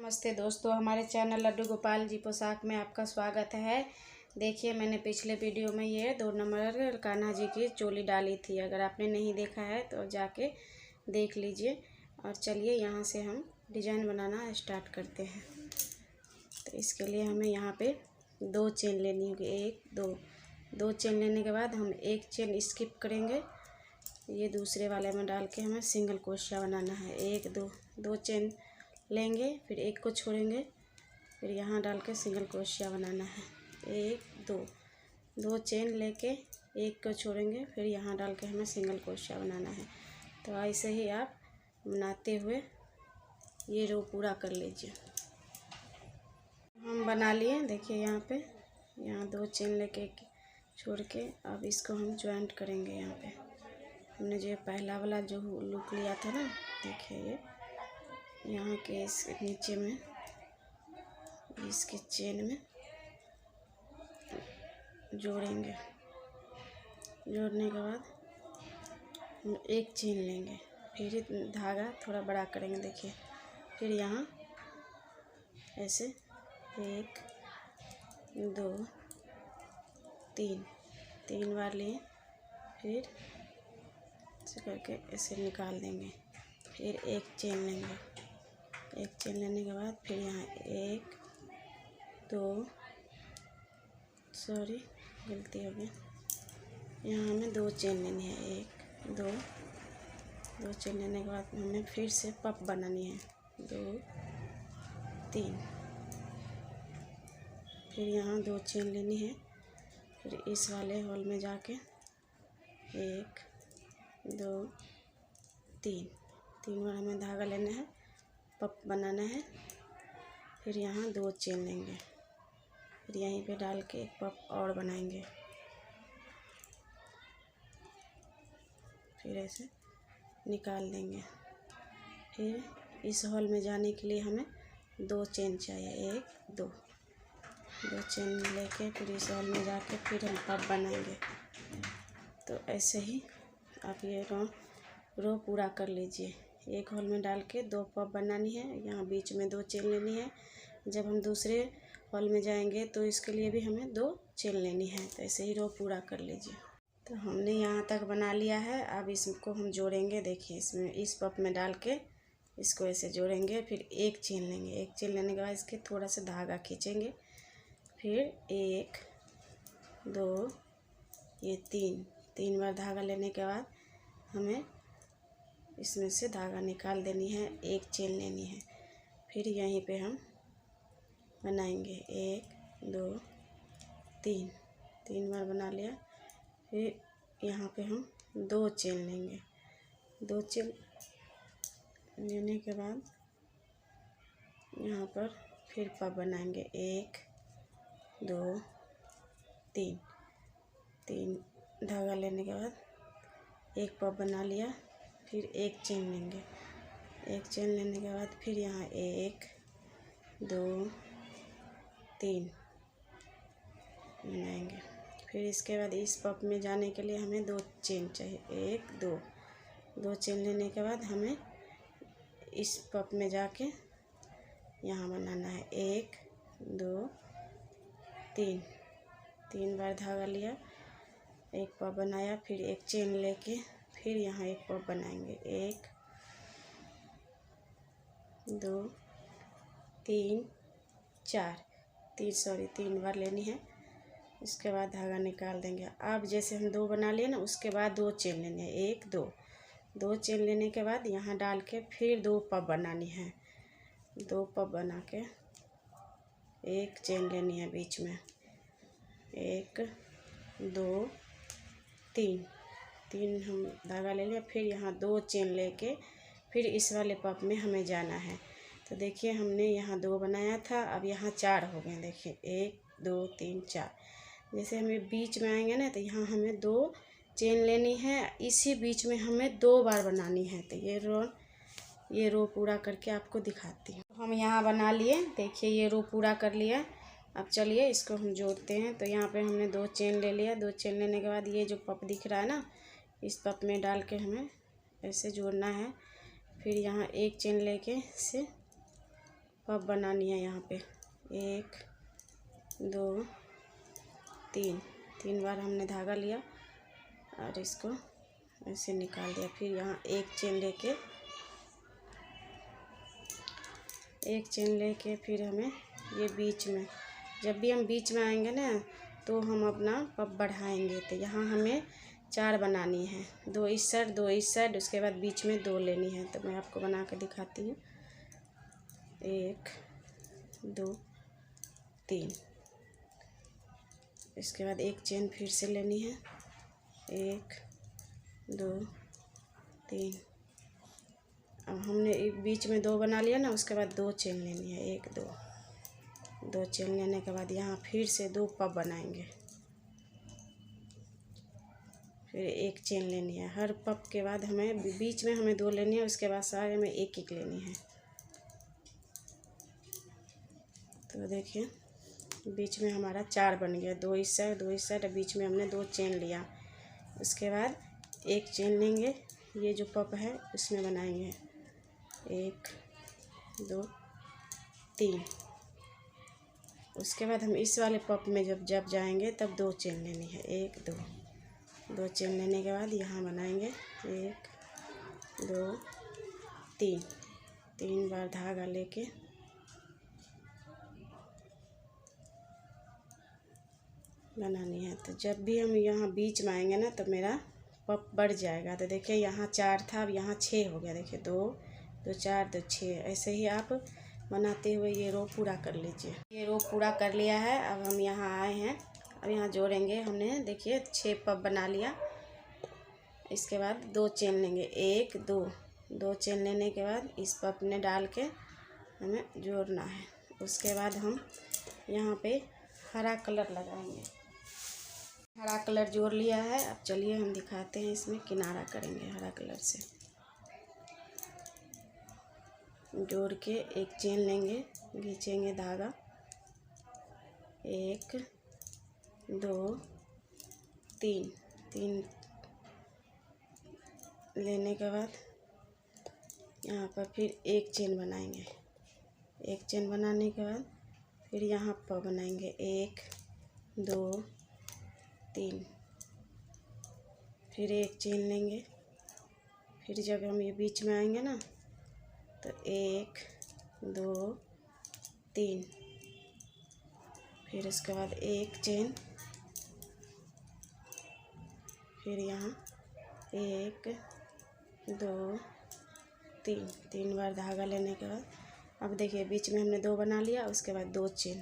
नमस्ते दोस्तों, हमारे चैनल लड्डू गोपाल जी पोशाक में आपका स्वागत है। देखिए, मैंने पिछले वीडियो में ये 2 नंबर कान्हा जी की चोली डाली थी। अगर आपने नहीं देखा है तो जाके देख लीजिए। और चलिए यहाँ से हम डिज़ाइन बनाना स्टार्ट करते हैं। तो इसके लिए हमें यहाँ पे 2 चेन लेनी होगी। 1 2 चेन लेने के बाद हम एक चेन स्किप करेंगे। ये दूसरे वाले में डाल के हमें सिंगल क्रोशिया बनाना है। 1 2 चेन लेंगे, फिर एक को छोड़ेंगे, फिर यहाँ डाल के सिंगल क्रोशिया बनाना है। 1 2 चेन लेके एक को छोड़ेंगे, फिर यहाँ डाल के हमें सिंगल क्रोशिया बनाना है। तो ऐसे ही आप बनाते हुए ये रो पूरा कर लीजिए। हम बना लिए। देखिए यहाँ 2 चेन लेके छोड़ के अब इसको हम ज्वाइंट करेंगे। यहाँ पे हमने जो पहला वाला जो लुक लिया था ना, देखिए ये यहाँ के इस नीचे में इसके चेन में जोड़ेंगे। जोड़ने के बाद हम एक चेन लेंगे, फिर धागा थोड़ा बड़ा करेंगे। देखिए, फिर यहाँ ऐसे 1 2 3 बार लिए, फिर ऐसे करके ऐसे निकाल देंगे। फिर एक चेन लेंगे। एक चेन लेने के बाद फिर यहाँ 1 2 सॉरी गलती हो गई। यहाँ हमें 2 चेन लेनी है। 1 2 चेन लेने के बाद हमें फिर से पप बनानी है। 2 3 फिर यहाँ 2 चेन लेनी है। फिर इस वाले होल में जाके 1 2 3 बार हमें धागा लेना है, पप बनाना है। फिर यहाँ 2 चेन लेंगे, फिर यहीं पे डाल के एक पप और बनाएंगे। फिर ऐसे निकाल देंगे। फिर इस हॉल में जाने के लिए हमें 2 चेन चाहिए। 1 2 चेन लेके फिर इस हॉल में जाके फिर हम पप बनाएंगे। तो ऐसे ही आप ये रो पूरा कर लीजिए। एक हॉल में डाल के 2 पप बनानी है। यहाँ बीच में 2 चेन लेनी है। जब हम दूसरे हॉल में जाएंगे तो इसके लिए भी हमें 2 चेन लेनी है। तो ऐसे ही रो पूरा कर लीजिए। तो हमने यहाँ तक बना लिया है। अब इसको हम जोड़ेंगे। देखिए, इसमें इस पप में डाल के इसको ऐसे जोड़ेंगे। फिर एक चेन लेंगे। एक चेन लेने के बाद इसके थोड़ा सा धागा खींचेंगे। फिर 1 2 ये 3 बार धागा लेने के बाद हमें इसमें से धागा निकाल देनी है। एक चेन लेनी है। फिर यहीं पे हम बनाएंगे। 1 2 3 बार बना लिया। फिर यहाँ पे हम 2 चेन लेंगे। 2 चेन लेने के बाद यहाँ पर फिर पप बनाएंगे। 1 2 3 धागा लेने के बाद एक पप बना लिया। फिर एक चेन लेंगे। एक चेन लेने के बाद फिर यहाँ 1 2 3 बनाएंगे। फिर इसके बाद इस पप में जाने के लिए हमें 2 चेन चाहिए। 1 2 चेन लेने के बाद हमें इस पप में जाके यहाँ बनाना है। 1 2 3 बार धागा लिया, एक पप बनाया, फिर एक चेन लेके फिर यहाँ एक पप बनाएंगे। 1 2 3 3 बार लेनी है। इसके बाद धागा निकाल देंगे। अब जैसे हम 2 बना लिए ना, उसके बाद 2 चेन लेनी है। 1 2 चेन लेने के बाद यहाँ डाल के फिर 2 पप बनानी है। 2 पप बना के एक चेन लेनी है बीच में। 1 2 3 हम धागा ले लिया। फिर यहाँ 2 चेन लेके फिर इस वाले पप में हमें जाना है। तो देखिए, हमने यहाँ 2 बनाया था, अब यहाँ 4 हो गए। देखिए 1 2 3 4। जैसे हमें बीच में आएंगे ना, तो यहाँ हमें 2 चेन लेनी है। इसी बीच में हमें 2 बार बनानी है। तो ये रो पूरा करके आपको दिखाती हूँ। हम यहाँ बना लिए। देखिए, ये रो पूरा कर लिया। अब चलिए इसको हम जोड़ते हैं। तो यहाँ पे हमने 2 चेन ले लिया। 2 चेन लेने के बाद ये जो पप दिख रहा है ना, इस पप में डाल के हमें ऐसे जोड़ना है। फिर यहाँ एक चेन लेके से पब बनानी है यहाँ पे। 1 2 3, 3 बार हमने धागा लिया और इसको ऐसे निकाल दिया। फिर यहाँ एक चेन लेके फिर हमें ये बीच में, जब भी हम बीच में आएंगे ना तो हम अपना पब बढ़ाएंगे। तो यहाँ हमें 4 बनानी है, 2 इस साइड 2 इस साइड, उसके बाद बीच में 2 लेनी है। तो मैं आपको बना के दिखाती हूँ। 1 2 3, इसके बाद एक चेन फिर से लेनी है। 1 2 3, अब हमने एक बीच में 2 बना लिया ना, उसके बाद 2 चेन लेनी है। 1 2 चेन लेने के बाद यहाँ फिर से 2 पब बनाएंगे। फिर एक चेन लेनी है। हर पब के बाद हमें बीच में हमें 2 लेनी है, उसके बाद सारे में एक लेनी है। तो देखिए बीच में हमारा 4 बन गया। 2 इस साइड 2 इस साइड, बीच में हमने 2 चेन लिया। उसके बाद एक चेन लेंगे, ये जो पब है उसमें बनाएंगे। 1 2 3, उसके बाद हम इस वाले पब में जब जाएंगे तब 2 चेन लेनी है। 1 2 चेन लेने के बाद यहाँ बनाएंगे। 1 2 3, 3 बार धागा लेके बनानी है। तो जब भी हम यहाँ बीच में आएंगे ना तो मेरा पब बढ़ जाएगा। तो देखिए यहाँ 4 था, अब यहाँ 6 हो गया। देखिए 2 2 4 2 6, ऐसे ही आप बनाते हुए ये रो पूरा कर लीजिए। ये रो पूरा कर लिया है। अब हम यहाँ आए हैं, अब यहाँ जोड़ेंगे। हमने देखिए 6 पब बना लिया। इसके बाद 2 चेन लेंगे। 1 2 चेन लेने के बाद इस पब में डाल के हमें जोड़ना है। उसके बाद हम यहाँ पे हरा कलर लगाएंगे। हरा कलर जोड़ लिया है। अब चलिए हम दिखाते हैं, इसमें किनारा करेंगे हरा कलर से। जोड़ के एक चेन लेंगे, खींचेंगे धागा। 1 2 3, 3 लेने के बाद यहाँ पर फिर एक चेन बनाएंगे। एक चेन बनाने के बाद फिर यहाँ पर बनाएंगे 1 2 3, फिर एक चेन लेंगे। फिर जब हम ये बीच में आएंगे ना तो 1 2 3, फिर उसके बाद एक चेन, फिर यहाँ 1 2 3, 3 बार धागा लेने के बाद अब देखिए बीच में हमने 2 बना लिया। उसके बाद 2 चेन,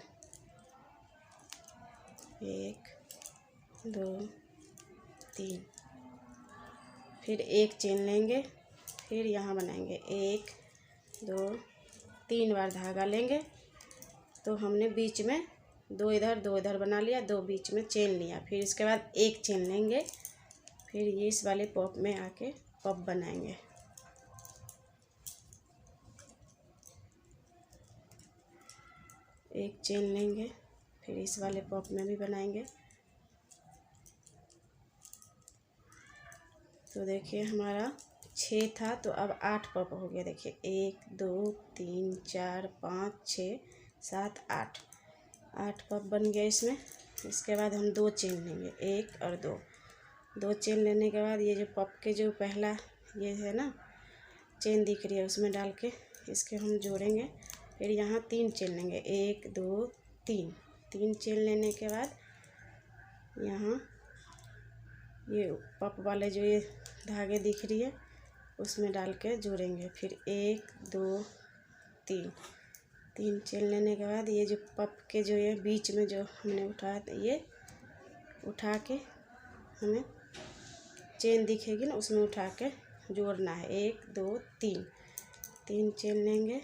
1 2 3, फिर एक चेन लेंगे। फिर यहाँ बनाएंगे 1 2 3 बार धागा लेंगे। तो हमने बीच में 2 इधर 2 इधर बना लिया, 2 बीच में चेन लिया। फिर इसके बाद एक चेन लेंगे। फिर ये इस वाले पब में आके पब बनाएंगे। एक चेन लेंगे, फिर इस वाले पब में भी बनाएंगे। तो देखिए हमारा 6 था तो अब 8 पब हो गया। देखिए 1 2 3 4 5 6 7 8 पब बन गया इसमें। इसके बाद हम 2 चेन लेंगे, 1 और 2 चेन लेने के बाद ये जो पब के जो पहला ये है ना चेन दिख रही है, उसमें डाल के इसके हम जोड़ेंगे। फिर यहाँ 3 चेन लेंगे, 1 2 3 चेन लेने के बाद यहाँ ये पब वाले जो ये धागे दिख रही है उसमें डाल के जोड़ेंगे। फिर 1 2 3 चेन लेने के बाद ये जो पब के जो ये बीच में जो हमने उठाया ये उठा के हमें चेन दिखेगी ना उसमें उठा के जोड़ना है। 1 2 3 चेन लेंगे।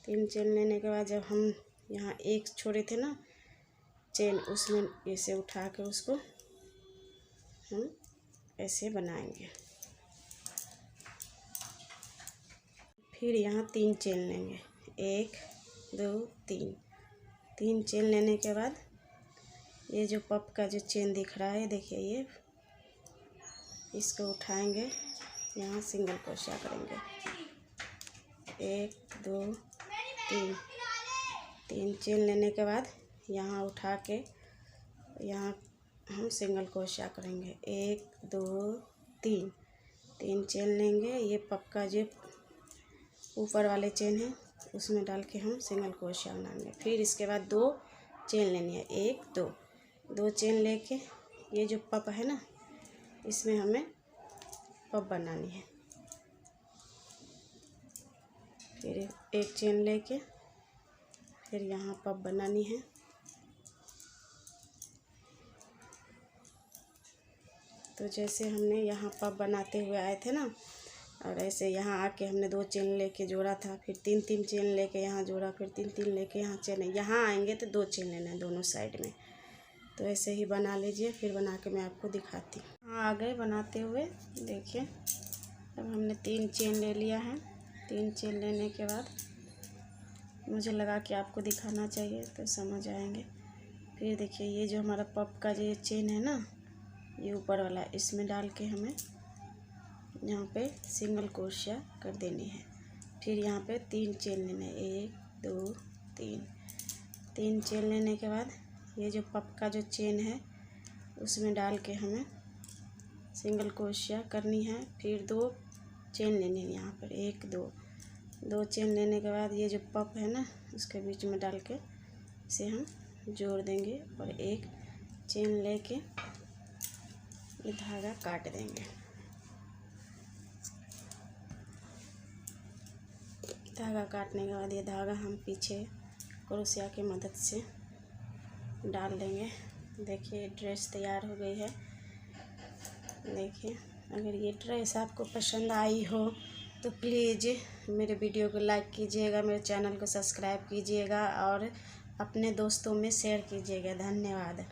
3 चेन लेने के बाद जब हम यहाँ एक छोड़े थे ना चेन, उसमें ऐसे उठा के उसको हम ऐसे बनाएंगे। फिर यहाँ 3 चेन लेंगे, 1 2 3 चेन लेने के बाद ये जो पब का जो चेन दिख रहा है देखिए ये इसको उठाएंगे, यहाँ सिंगल क्रोशिया करेंगे। 1 2 तीन चेन लेने के बाद यहाँ उठा के यहाँ हम सिंगल क्रोशिया करेंगे। 1 2 3 चेन लेंगे। ये पक्का जो ऊपर वाले चेन है उसमें डाल के हम सिंगल क्रोशिया बनाएंगे। फिर इसके बाद 2 चेन लेनी है। 1 2 चेन लेके ये जो पप है ना इसमें हमें पप बनानी है। फिर एक चेन लेके फिर यहाँ पप बनानी है। तो जैसे हमने यहाँ पप बनाते हुए आए थे ना, और ऐसे यहाँ आके हमने 2 चेन लेके जोड़ा था, फिर 3 चेन लेके यहाँ जोड़ा, फिर 3 लेके यहाँ चेन। यहाँ आएंगे तो 2 चेन लेना है दोनों साइड में। तो ऐसे ही बना लीजिए। फिर बना के मैं आपको दिखाती हूँ। हाँ, आ गए बनाते हुए। देखिए अब हमने 3 चेन ले लिया है। 3 चेन लेने के बाद मुझे लगा कि आपको दिखाना चाहिए तो समझ आएंगे। फिर देखिए ये जो हमारा पप का जो चेन है ना, ये ऊपर वाला, इसमें डाल के हमें यहाँ पे सिंगल क्रोशिया कर देनी है। फिर यहाँ पे 3 चेन लेने, 1 2 3 चेन लेने के बाद ये जो पप का जो चेन है उसमें डाल के हमें सिंगल क्रोशिया करनी है। फिर 2 चेन लेनी है यहाँ पर, 1 2 चेन लेने के बाद ये जो पप है ना उसके बीच में डाल के इसे हम जोड़ देंगे और एक चेन लेके ये धागा काट देंगे। धागा काटने के बाद ये धागा हम पीछे क्रोशिया की मदद से डाल देंगे। देखिए ड्रेस तैयार हो गई है। देखिए अगर ये ड्रेस आपको पसंद आई हो तो प्लीज़ मेरे वीडियो को लाइक कीजिएगा, मेरे चैनल को सब्सक्राइब कीजिएगा और अपने दोस्तों में शेयर कीजिएगा। धन्यवाद।